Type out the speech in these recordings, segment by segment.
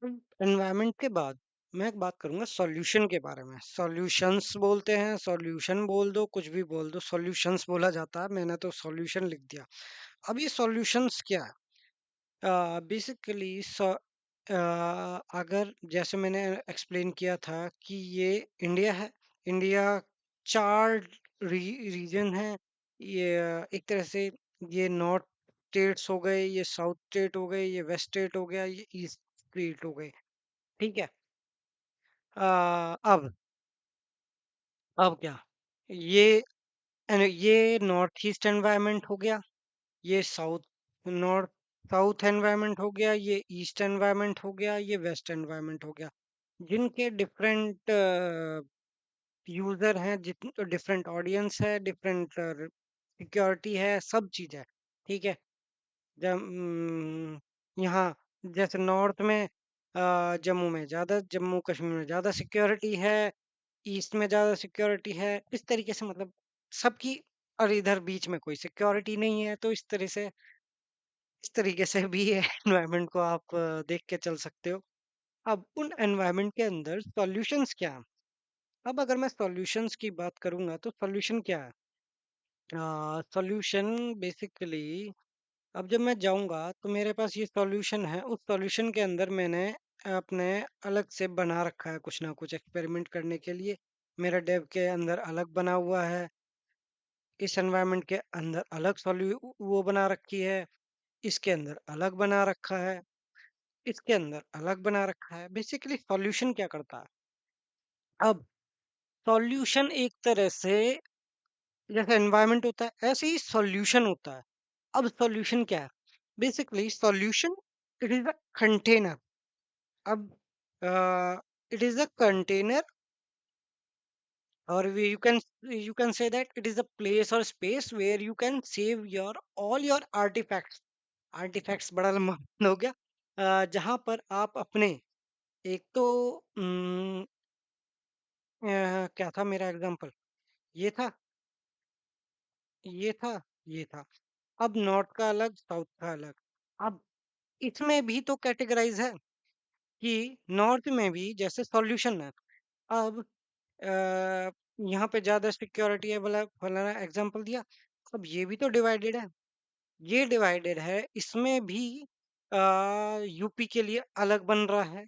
Environment के बाद मैं एक बात करूंगा सॉल्यूशन के बारे में। सॉल्यूशंस बोलते हैं, सॉल्यूशन बोल दो, कुछ भी बोल दो, सॉल्यूशंस बोला जाता है। मैंने तो सॉल्यूशन लिख दिया। अब ये सॉल्यूशंस क्या है? बेसिकली अगर जैसे मैंने एक्सप्लेन किया था कि ये इंडिया है। इंडिया चार रीजन है। ये एक तरह से ये नॉर्थ स्टेट्स हो गए, ये साउथ स्टेट हो गए, ये वेस्ट स्टेट हो गया, ये ईस्ट स्टेट हो गए। ठीक है। अब क्या ये ये नॉर्थ ईस्ट एनवायरनमेंट हो गया, ये नॉर्थ साउथ एनवायरनमेंट हो गया, ये ईस्ट एनवायरनमेंट हो गया, ये वेस्ट एनवायरनमेंट हो गया। जिनके डिफरेंट यूजर हैं, जितने डिफरेंट ऑडियंस है, डिफरेंट सिक्योरिटी है, सब चीज है। ठीक है। जब यहाँ जैसे नॉर्थ में जम्मू में ज्यादा, जम्मू कश्मीर में ज्यादा सिक्योरिटी है, ईस्ट में ज्यादा सिक्योरिटी है, इस तरीके से मतलब सबकी। और इधर बीच में कोई सिक्योरिटी नहीं है, तो इस तरीके से भी एनवायरनमेंट को आप देख के चल सकते हो। अब उन एनवायरनमेंट के अंदर सॉल्यूशंस क्या है? अब अगर मैं सॉल्यूशंस की बात करूंगा तो सॉल्यूशन क्या है? सॉल्यूशन बेसिकली, अब जब मैं जाऊंगा तो मेरे पास ये सॉल्यूशन है। उस सॉल्यूशन के अंदर मैंने अपने अलग से बना रखा है कुछ ना कुछ एक्सपेरिमेंट करने के लिए। मेरा डेव के अंदर अलग बना हुआ है, इस एनवायरनमेंट के अंदर अलग सॉल्यू वो बना रखी है, इसके अंदर अलग बना रखा है, इसके अंदर अलग बना रखा है। बेसिकली सॉल्यूशन क्या करता है? अब सॉल्यूशन एक तरह से जैसे एनवायरनमेंट होता है ऐसे ही सॉल्यूशन होता है। अब सॉल्यूशन क्या है? Basically solution, it is a container. अब it is a container, or you can say that it is a place or space where you can save your all your artifacts। Artifacts बड़ा लंबा हो गया। जहां पर आप अपने, एक तो क्या था मेरा एग्जांपल? ये था, ये था, ये था। अब नॉर्थ का अलग, साउथ का अलग। अब इसमें भी तो कैटेगराइज है कि नॉर्थ में भी जैसे सॉल्यूशन है। अब यहाँ पे ज्यादा सिक्योरिटी है, बोला फलाना एग्जांपल दिया। अब ये भी तो डिवाइडेड है, ये डिवाइडेड है, इसमें भी यूपी के लिए अलग बन रहा है।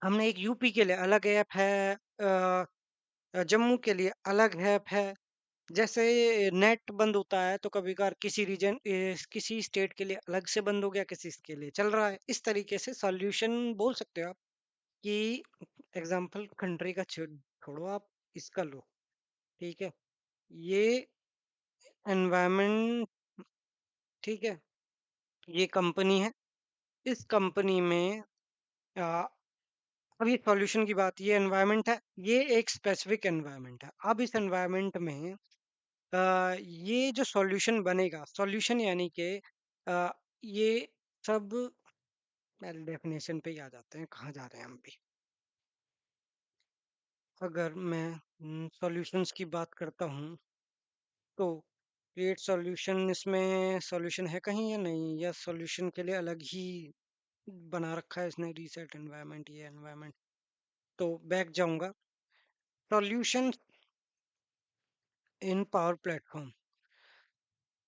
हमने एक यूपी के लिए अलग ऐप है, जम्मू के लिए अलग ऐप है। जैसे नेट बंद होता है तो कभी कभार किसी रीजन, किसी स्टेट के लिए अलग से बंद हो गया, किसी के लिए चल रहा है। इस तरीके से सॉल्यूशन बोल सकते हो आप कि एग्जांपल कंट्री का छोड़ो, आप इसका लो। ठीक है। ये एनवायरनमेंट, ठीक है, ये कंपनी है। इस कंपनी में आ, अब ये सॉल्यूशन की बात, ये एनवायरनमेंट है, ये एक स्पेसिफिक एनवायरनमेंट है। अब इस एनवायरनमेंट में ये जो सॉल्यूशन बनेगा, सॉल्यूशन यानी कि आ, ये सब पहले डेफिनेशन पे ही आ जाते हैं, कहाँ जा रहे हैं हम भी। अगर मैं सॉल्यूशंस की बात करता हूँ तो क्रिएट सॉल्यूशन, इसमें सॉल्यूशन है कहीं या नहीं, या सॉल्यूशन के लिए अलग ही बना रखा है इसने, रीसेट एनवायरनमेंट, ये एनवायरनमेंट। तो बैक जाऊंगा, सॉल्यूशन इन पावर प्लेटफॉर्म।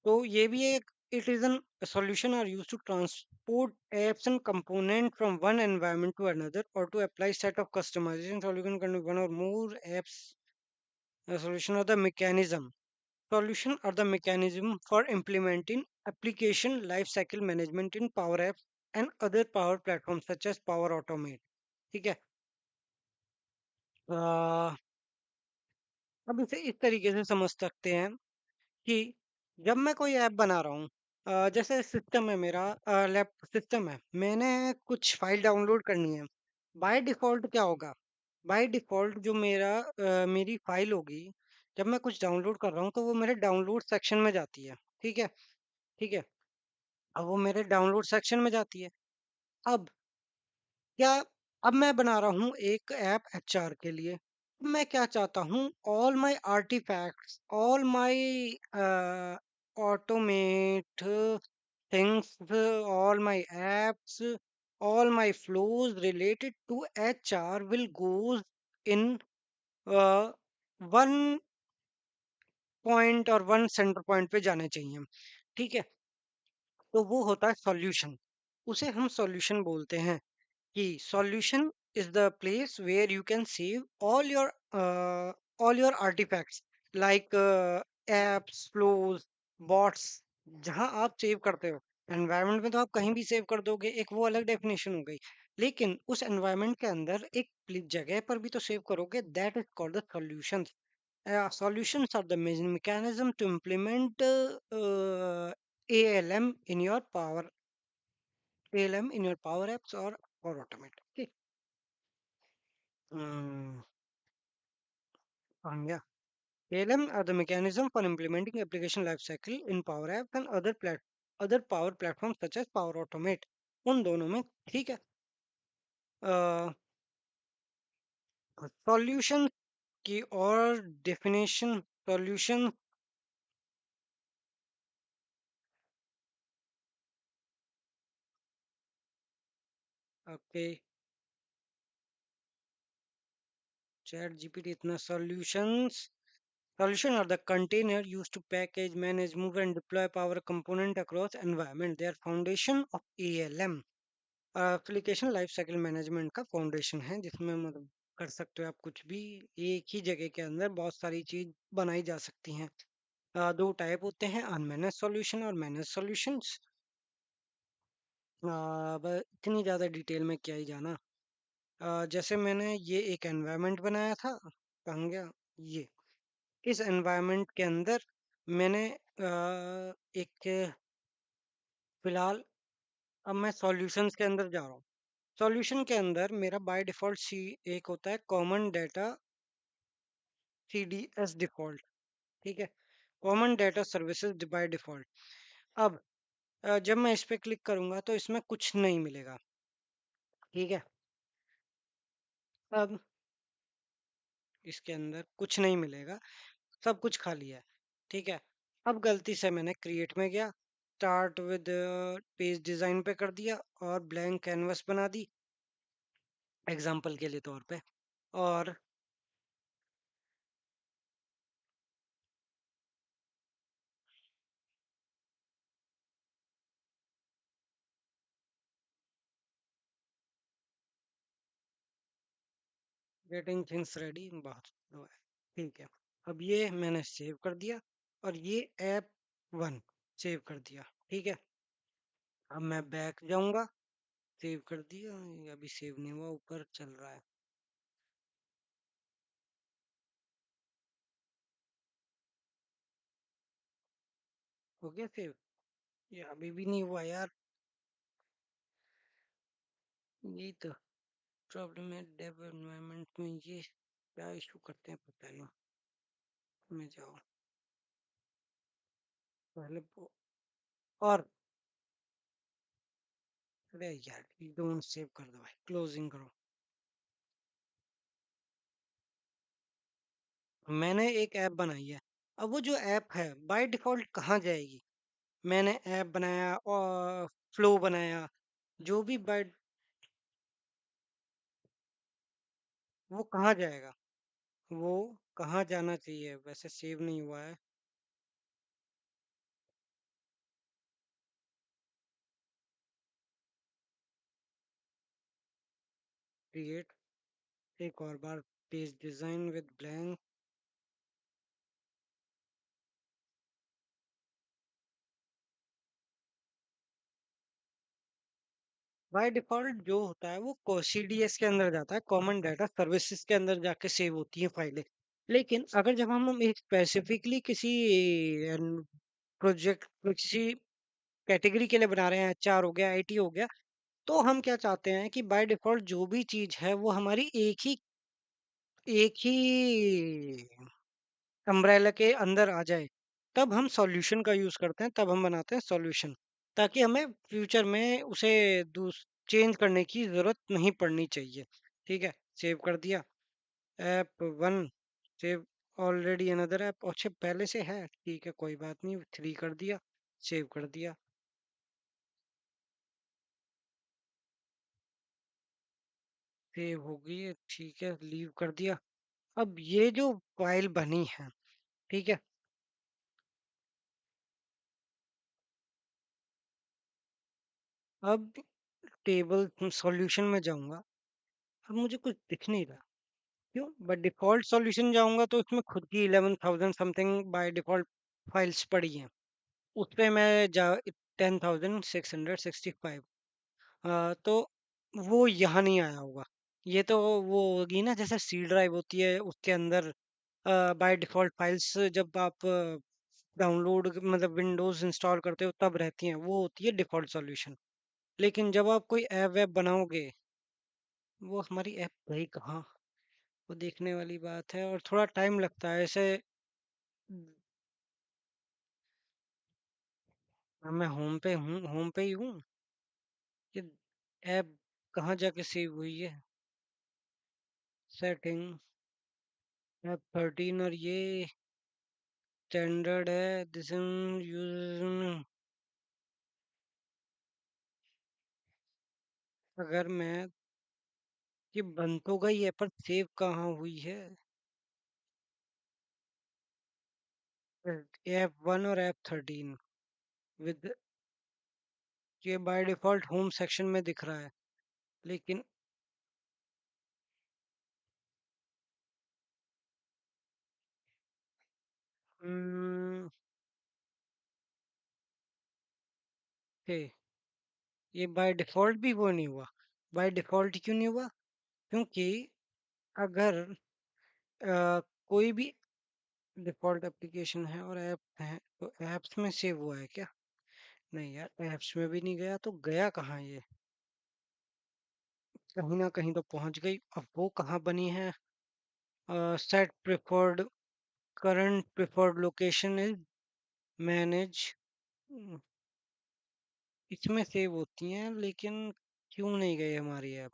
तो ये भी एक, it is an solution are use to transport apps and component from one environment to another or to apply set of customisation solution can be one or more apps. Solution or the mechanism, solution are the mechanism for implementing application lifecycle management in Power Apps and other Power platforms such as Power Automate। ठीक है। अह, अब इसे इस तरीके से समझ सकते हैं कि जब मैं कोई ऐप बना रहा हूँ, जैसे सिस्टम है मेरा, लैप सिस्टम है, मैंने कुछ फाइल डाउनलोड करनी है। बाय डिफॉल्ट क्या होगा? बाय डिफॉल्ट जो मेरी फाइल होगी, जब मैं कुछ डाउनलोड कर रहा हूँ तो वो मेरे डाउनलोड सेक्शन में जाती है। ठीक है। ठीक है। अब वो मेरे डाउनलोड सेक्शन में जाती है। अब क्या, अब मैं बना रहा हूँ एक ऐप एचआर के लिए। मैं क्या चाहता हूँ, all my artifacts, all my automate things, all my apps, all my flows related to HR will goes in uh, one point और वन सेंटर पॉइंट पे जाने चाहिए। ठीक है, तो वो होता है सॉल्यूशन। उसे हम सॉल्यूशन बोलते हैं कि solution is the place where you can save all your artifacts like apps, flows, bots, जहां आप सेव करते हो। एनवायरनमेंट में तो आप कहीं भी सेव कर दोगे, एक वो अलग डेफिनेशन हो गई। लेकिन उस एनवायरनमेंट के अंदर एक जगह पर भी तो सेव करोगे, that is called the solution. Solutions are the mechanism to implement ALM in your power ALM in your Power Apps or Power Automate. Okay. Mm, yeah. ALM are the mechanism for implementing application lifecycle in Power Apps and other Power platforms such as Power Automate. उन दोनों में ठीक है। Solution की और definition. Solution, okay, chat GPT इतना solutions. Solutions are the container used to package, manage, move, and deploy Power Component across environment. They are foundation of ALM. Application life cycle management का foundation है, जिसमें मतलब कर सकते हो आप कुछ भी। एक ही जगह के अंदर बहुत सारी चीज बनाई जा सकती हैं। दो टाइप होते हैं, अनमैनेज सॉल्यूशन और मैनेज सॉल्यूशंस। अब इतनी ज़्यादा डिटेल में क्या ही जाना। जैसे मैंने ये एक एनवायरनमेंट बनाया था, कहाँ गया ये, इस एनवायरनमेंट के अंदर मैंने एक फिलहाल, अब मैं सॉल्यूशंस के अंदर जा रहा हूँ। सॉल्यूशन के अंदर मेरा बाय डिफॉल्ट सी एक होता है, कॉमन डाटा CDS डिफॉल्ट। ठीक है, common data services by default. अब जब मैं इस पे क्लिक करूंगा तो इसमें कुछ नहीं मिलेगा। ठीक है, अब इसके अंदर कुछ नहीं मिलेगा, सब कुछ खाली है। ठीक है, अब गलती से मैंने क्रिएट में गया, स्टार्ट विद पेज डिजाइन पे कर दिया और ब्लैंक कैनवस बना दी एग्जाम्पल के लिए तौर पे। और गेटिंग थिंग्स रेडी बहुत slow है। ठीक है, अब ये मैंने सेव कर दिया और ये ऐप वन सेव कर दिया। ठीक है, अब मैं बैक जाऊंगा, सेव कर दिया, ये अभी सेव नहीं हुआ, ऊपर चल रहा है। हो गया सेव, ये अभी भी नहीं हुआ यार। यही तो प्रॉब्लम है डेव एनवायरनमेंट में, ये क्या इशू करते हैं पता नहीं। में जाओ पहले और, अरे यार डोंट सेव कर दो भाई, क्लोजिंग करो। मैंने एक ऐप बनाई है, अब वो जो ऐप है बाय डिफॉल्ट कहाँ जाएगी? मैंने ऐप बनाया और फ्लो बनाया, जो भी बाय, वो कहाँ जाएगा? वो कहाँ जाना चाहिए? वैसे सेव नहीं हुआ है। क्रिएट, एक और बार page design with blank. By default जो होता है वो CDS के अंदर जाता है, कॉमन डाटा सर्विसेज के अंदर जाके सेव होती है फाइलें। लेकिन अगर जब हम एक स्पेसिफिकली किसी प्रोजेक्ट, किसी कैटेगरी के लिए बना रहे हैं, HR हो गया, IT हो गया, तो हम क्या चाहते हैं कि बाय डिफॉल्ट जो भी चीज है वो हमारी एक ही अम्ब्रेला के अंदर आ जाए। तब हम सॉल्यूशन का यूज करते हैं, तब हम बनाते हैं सॉल्यूशन, ताकि हमें फ्यूचर में उसे चेंज करने की जरूरत नहीं पड़नी चाहिए। ठीक है, सेव कर दिया, app one save, already another app, अच्छा पहले से है, ठीक है कोई बात नहीं, थ्री कर दिया, सेव कर दिया। सेव हो गई है, ठीक है, लीव कर दिया। अब ये जो फाइल बनी है, ठीक है, अब टेबल सॉल्यूशन में जाऊंगा। अब मुझे कुछ दिख नहीं रहा, क्यों? बट डिफॉल्ट सॉल्यूशन जाऊंगा तो इसमें खुद की 11,000 समथिंग बाय डिफॉल्ट फाइल्स पड़ी हैं। उस पे मैं जा 10,665। तो वो यहाँ नहीं आया होगा। ये तो वो होगी ना, जैसे सी ड्राइव होती है उसके अंदर बाय डिफॉल्ट फाइल्स जब आप डाउनलोड मतलब विंडोज इंस्टॉल करते हो तब रहती हैं, वो होती है डिफॉल्ट सॉल्यूशन। लेकिन जब आप कोई ऐप वैप बनाओगे, वो हमारी ऐप गई कहाँ, वो देखने वाली बात है और थोड़ा टाइम लगता है ऐसे। मैं होम पे हूँ, होम पे ही हूँ। ये ऐप कहाँ जाके सेव हुई है? सेटिंग, ऐप 13, और ये स्टैंडर्ड है, दिस यूज। अगर मैं, ये बन तो गई है पर सेव कहाँ हुई है? ऐप 1 और ऐप 13 विद, ये बाय डिफॉल्ट होम सेक्शन में दिख रहा है, लेकिन हम्म, हे, ये बाय डिफॉल्ट भी वो नहीं हुआ। बाय डिफॉल्ट क्यों नहीं हुआ? क्योंकि अगर कोई भी डिफॉल्ट एप्लीकेशन है और ऐप है तो ऐप्स में सेव हुआ है क्या? नहीं यार, ऐप्स में भी नहीं गया, तो गया कहाँ ये? कहीं ना कहीं तो पहुंच गई। अब वो कहाँ बनी है? Set preferred, current preferred location is manage, इसमें सेव होती हैं, लेकिन क्यों नहीं गई हमारी ऐप?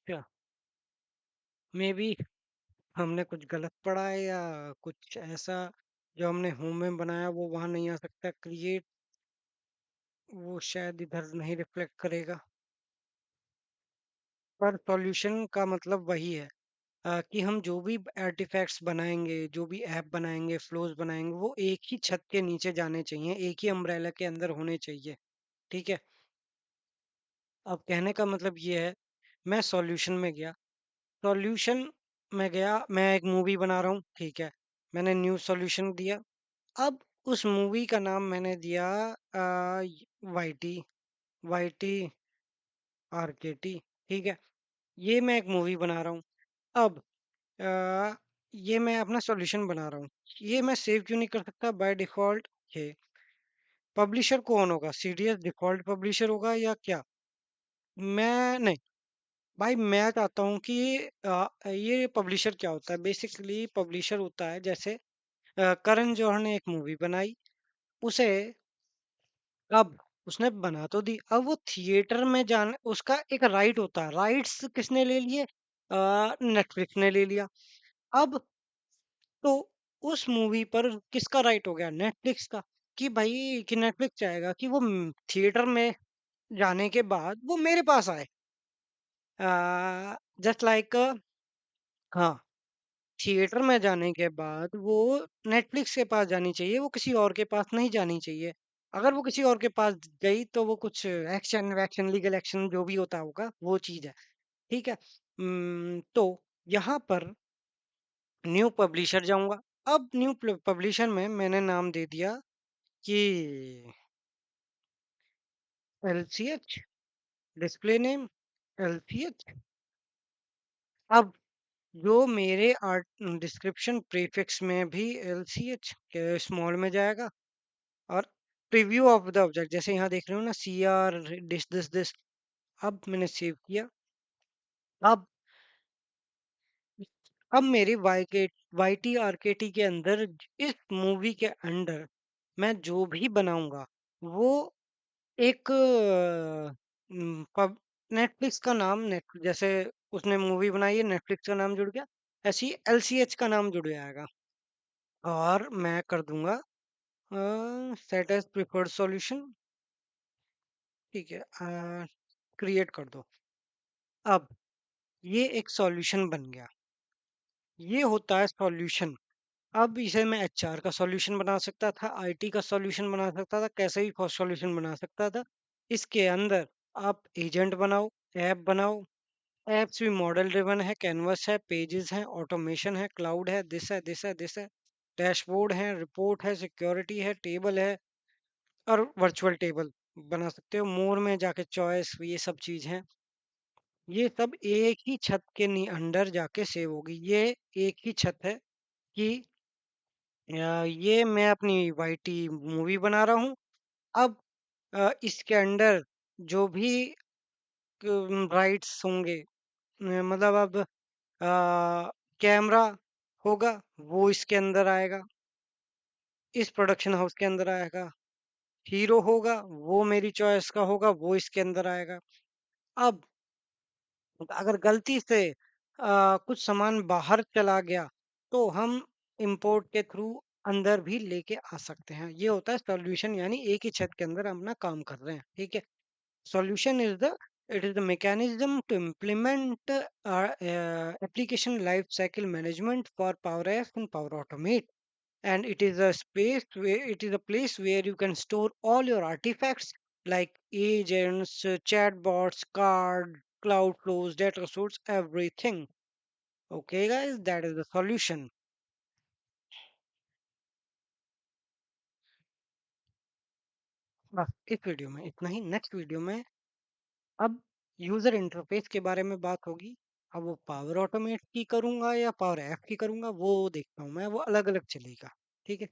क्या, मे बी हमने कुछ गलत पढ़ा है या कुछ ऐसा, जो हमने होम में बनाया वो वहां नहीं आ सकता क्रिएट, वो शायद इधर नहीं रिफ्लेक्ट करेगा। पर सॉल्यूशन का मतलब वही है, कि हम जो भी आर्टिफैक्ट्स बनाएंगे, जो भी ऐप बनाएंगे, फ्लोज बनाएंगे, वो एक ही छत के नीचे जाने चाहिए, एक ही अम्ब्रेला के अंदर होने चाहिए। ठीक है। अब कहने का मतलब ये है, मैं सॉल्यूशन में गया, सॉल्यूशन में गया, मैं एक मूवी बना रहा हूँ, ठीक है, मैंने न्यू सॉल्यूशन दिया। अब उस मूवी का नाम मैंने दिया Y T, Y T R K T, ठीक है। ये मैं एक मूवी बना रहा हूँ। अब आ, ये मैं अपना सॉल्यूशन बना रहा हूँ, ये मैं सेव क्यों नहीं कर सकता बाय डिफॉल्ट? ये पब्लिशर कौन होगा? सीडीएस डिफॉल्ट पब्लिशर होगा या क्या? मैं नहीं, भाई मैं चाहता हूँ कि ये पब्लिशर क्या होता है? बेसिकली पब्लिशर होता है जैसे करण जौहर ने एक मूवी बनाई, उसे, अब उसने बना तो दी, अब वो थिएटर में जाने उसका एक राइट होता है, राइट्स किसने ले लिए? नेटफ्लिक्स ने ले लिया। अब तो उस मूवी पर किसका राइट हो गया? नेटफ्लिक्स का। कि भाई कि नेटफ्लिक्स चाहेगा कि वो थिएटर में जाने के बाद वो मेरे पास आए, जस्ट लाइक, हाँ, थिएटर में जाने के बाद वो नेटफ्लिक्स के पास जानी चाहिए, वो किसी और के पास नहीं जानी चाहिए। अगर वो किसी और के पास गई तो वो कुछ एक्शन वैक्शन, लीगल एक्शन जो भी होता होगा, वो चीज है। ठीक है। तो यहाँ पर न्यू पब्लिशर जाऊंगा। अब न्यू पब्लिशर में मैंने नाम दे दिया कि LCH, डिस्प्ले नेम LCH। अब जो मेरे आर्ट डिस्क्रिप्शन प्रीफिक्स में भी LCH के स्मॉल में जाएगा, और प्रीव्यू ऑफ द ऑब्जेक्ट जैसे यहाँ देख रहे हो ना, CR दिस दिस दिस। अब मैंने सेव किया। अब अब मेरी Y T R K T के अंदर, इस मूवी के अंदर मैं जो भी बनाऊंगा वो एक पब नेटफ्लिक्स का नाम, नेट जैसे उसने मूवी बनाई है, नेटफ्लिक्स का नाम जुड़ गया, ऐसे ही LCH का नाम जुड़ जाएगा। और मैं कर दूंगा सेट एज प्रिफर्ड सॉल्यूशन। ठीक है, क्रिएट कर दो। अब ये एक सॉल्यूशन बन गया। ये होता है सॉल्यूशन। अब इसे मैं एचआर का सॉल्यूशन बना सकता था, आईटी का सॉल्यूशन बना सकता था, कैसे भी सॉल्यूशन बना सकता था। इसके अंदर आप एजेंट बनाओ, ऐप बनाओ। ऐप्स भी मॉडल ड्रिवन है, कैनवस है, पेजेस है, ऑटोमेशन है, क्लाउड है, दिस है, दिस है, दिस है, डैशबोर्ड है, रिपोर्ट है, सिक्योरिटी है, टेबल है, और वर्चुअल टेबल बना सकते हो। मोर में जाके चॉइस, ये सब चीज है। ये सब एक ही छत के अंडर जाके सेव होगी। ये एक ही छत है कि ये मैं अपनी वाईटी मूवी बना रहा हूँ। अब इसके अंडर जो भी राइट्स होंगे, मतलब अब कैमरा होगा वो इसके अंदर आएगा, इस प्रोडक्शन हाउस के अंदर आएगा। हीरो होगा वो मेरी चॉइस का होगा, वो इसके अंदर आएगा। अब अगर गलती से कुछ सामान बाहर चला गया तो हम इंपोर्ट के थ्रू अंदर भी लेके आ सकते हैं। ये होता है सॉल्यूशन, यानी एक ही छत के अंदर हम अपना काम कर रहे हैं। ठीक है। Solution is the mechanism to implement application life cycle management for Power Apps and Power Automate. And it is a space where it is a place where you can store all your artifacts like agents, chatbots, card, cloud flows, data source, everything. Okay, guys, that is the solution. बस इस video में इतना ही। Next video में अब user interface के बारे में बात होगी। अब वो पावर ऑटोमेट की करूंगा या पावर ऐप की करूंगा वो देखता हूँ मैं, वो अलग अलग चलेगा। ठीक है।